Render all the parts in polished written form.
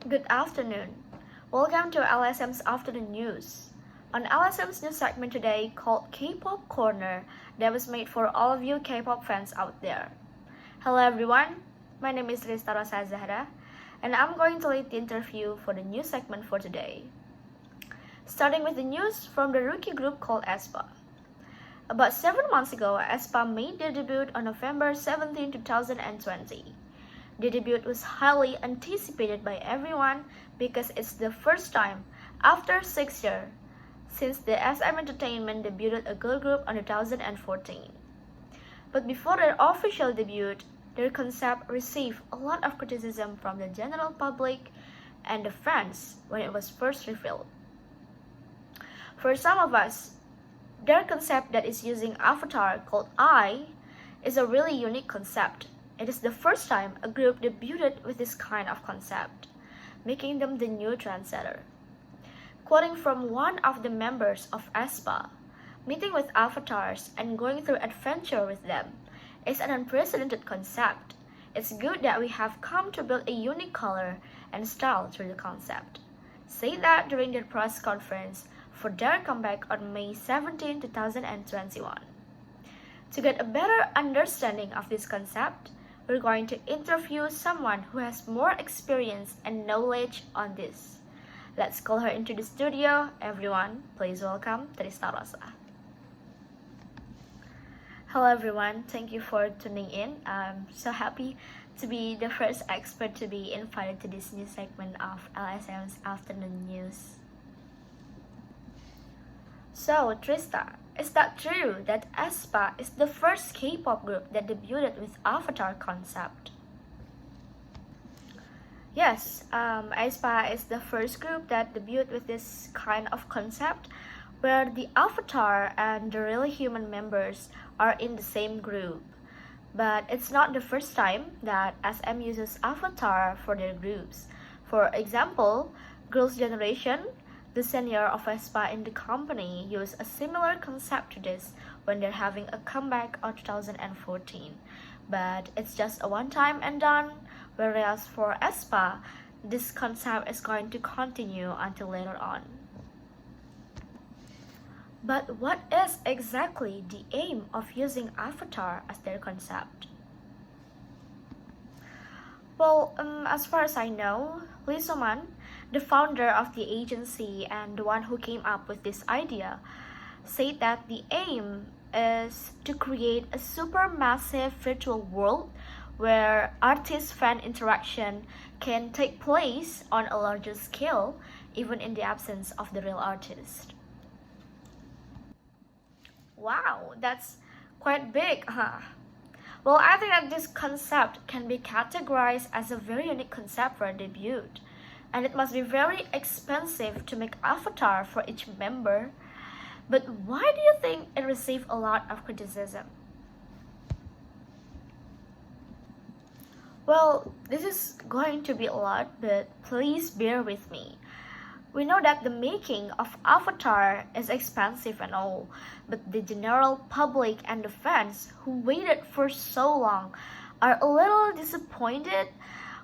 Good afternoon. Welcome to LSM's Afternoon News. On LSM's news segment today called K-Pop Corner that was made for all of you K-pop fans out there. Hello everyone, my name is Trista Azzahra and I'm going to lead the interview for the news segment for today. Starting with the news from the rookie group called Aespa. About 7 months ago, Aespa made their debut on November 17, 2020. The debut was highly anticipated by everyone because it's the first time after 6 years since the SM Entertainment debuted a girl group in 2014. But before their official debut, their concept received a lot of criticism from the general public and the fans when it was first revealed. For some of us, their concept that is using avatar called I is a really unique concept. It is the first time a group debuted with this kind of concept, making them the new trendsetter. Quoting from one of the members of Aespa, meeting with avatars and going through adventure with them is an unprecedented concept. It's good that we have come to build a unique color and style through the concept. Say that during their press conference for their comeback on May 17, 2021. To get a better understanding of this concept, we're going to interview someone who has more experience and knowledge on this. Let's call her into the studio. Everyone, please welcome Trista Rossa. Hello everyone, thank you for tuning in. I'm so happy to be the first expert to be invited to this new segment of LSM's Afternoon News. So, Trista, is that true that Aespa is the first K-pop group that debuted with avatar concept? Yes, Aespa is the first group that debuted with this kind of concept where the avatar and the really human members are in the same group. But it's not the first time that SM uses avatar for their groups. For example, Girls' Generation, the senior of Aespa in the company, used a similar concept to this when they're having a comeback on 2014. But it's just a one-time and done, whereas for Aespa, this concept is going to continue until later on. But what is exactly the aim of using avatar as their concept? Well, as far as I know, Lee So-man, the founder of the agency and the one who came up with this idea, said that the aim is to create a supermassive virtual world where artist-fan interaction can take place on a larger scale, even in the absence of the real artist. Wow, that's quite big, huh? Well, I think that this concept can be categorized as a very unique concept for a debut, and it must be very expensive to make avatar for each member. But why do you think it received a lot of criticism? Well, this is going to be a lot, but please bear with me. We know that the making of avatar is expensive and all, but the general public and the fans who waited for so long are a little disappointed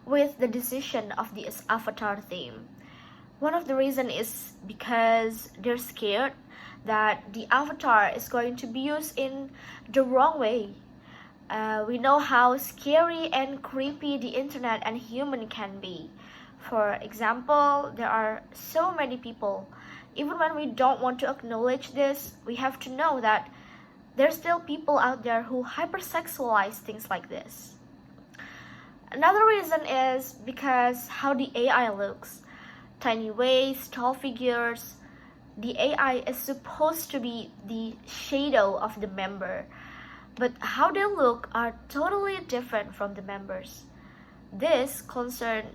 with the decision of the avatar theme. One of the reasons is because they're scared that the avatar is going to be used in the wrong way. We know how scary and creepy the internet and human can be. For example, there are so many people. Even when we don't want to acknowledge this, we have to know that there's still people out there who hypersexualize things like this. Another reason is because how the AI looks. Tiny waist, tall figures. The AI is supposed to be the shadow of the member, but how they look are totally different from the members. This concerns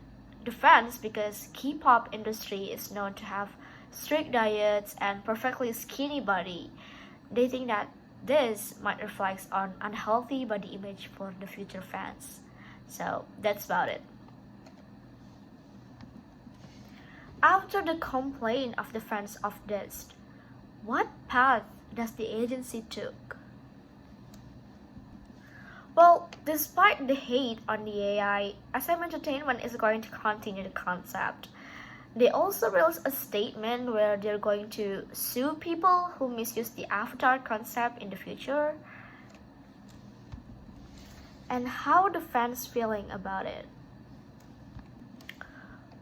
the fans because K-pop industry is known to have strict diets and perfectly skinny body. They think that this might reflect on unhealthy body image for the future fans. So that's about it. After the complaint of the fans of this, what path does the agency took? Well, Despite the hate on the AI, SM Entertainment is going to continue the concept. They also released a statement where they're going to sue people who misuse the avatar concept in the future. And how are the fans feeling about it?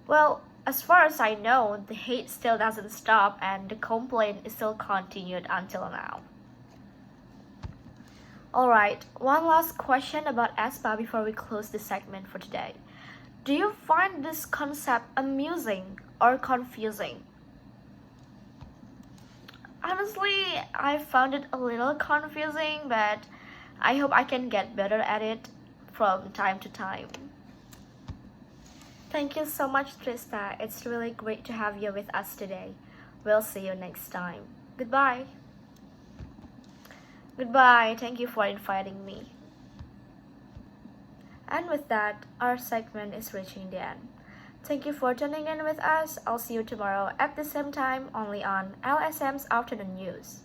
Well, as far as I know, the hate still doesn't stop and the complaint is still continued until now. Alright, one last question about Aespa before we close this segment for today. Do you find this concept amusing or confusing? Honestly, I found it a little confusing, but I hope I can get better at it from time to time. Thank you so much, Trista. It's really great to have you with us today. We'll see you next time. Goodbye. Goodbye. Thank you for inviting me. And with that, our segment is reaching the end. Thank you for tuning in with us. I'll see you tomorrow at the same time, only on LSM's Afternoon News.